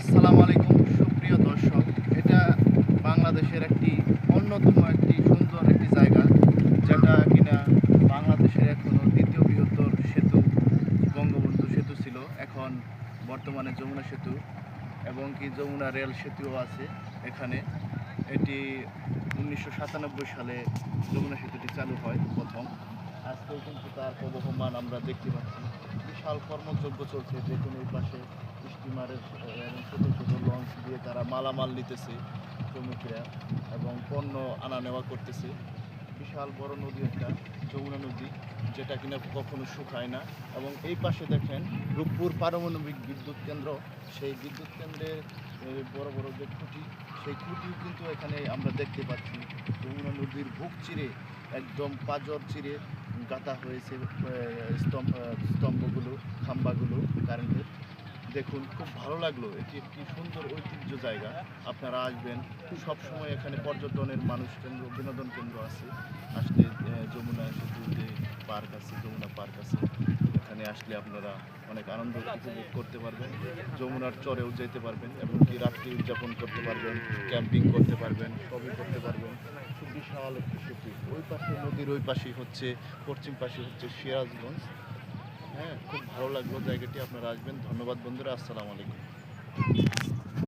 আসসালামু আলাইকুম সুপ্রিয় দর্শক, এটা বাংলাদেশের অন্যতম সুন্দর একটি জায়গা, যেটা কিনা বাংলাদেশের এখনো দ্বিতীয় বৃহত্তর সেতু বঙ্গবন্ধু সেতু ছিল, এখন বর্তমানে যমুনা সেতু এবং যমুনা রেল সেতুও আছে এখানে। এটি 1997 সালে যমুনা সেতুটি চালু হয় প্রথম। আজকেও কিন্তু তার প্রবহমান আমরা দেখতে পাচ্ছি। বিশাল কর্মযজ্ঞ চলছে, দেখুন এই পাশে স্টিমারের এবং ছোটো ছোটো লঞ্চ দিয়ে তারা মালামাল নিতেছে শ্রমিকরা এবং পণ্য আনা নেওয়া করতেছে। বিশাল বড় নদী একটা, যমুনা নদী, যেটা কিনা কখনো শুকায় না। এবং এই পাশে দেখেন রূপপুর পারমাণবিক বিদ্যুৎ কেন্দ্র, সেই বিদ্যুৎ কেন্দ্রের বড় বড় যে খুঁটি, সেই খুঁটিও কিন্তু এখানে আমরা দেখতে পাচ্ছি। যমুনা নদীর বুক চিরে, একদম পাজর চিরে গাঁথা হয়েছে স্তম্ভগুলো, খাম্বাগুলো কারেন্টের। দেখুন, খুব ভালো লাগলো। এটি একটি সুন্দর ঐতিহ্য জায়গা। আপনারা আসবেন, সব সময় এখানে পর্যটনের মানুষ কেন্দ্র, বিনোদন কেন্দ্র আছে। আসলে যমুনা সেতু যে পার্ক আছে, যমুনা পার্ক আছে, এখানে আসলে আপনারা অনেক আনন্দ উপভোগ করতে পারবেন। যমুনার চরেও যেতে পারবেন এবং রাত্রি উদযাপন করতে পারবেন, ক্যাম্পিং করতে পারবেন, সবই করতে পারবেন। খুব বিশাল একটি সেতু। ওই পাশে নদীর ওই পাশেই হচ্ছে, পশ্চিম পাশে হচ্ছে সিরাজগঞ্জ। হ্যাঁ, খুব ভালো লাগলো জায়গাটি। আপনারা আসবেন। ধন্যবাদ বন্ধুরা, আসসালামু আলাইকুম।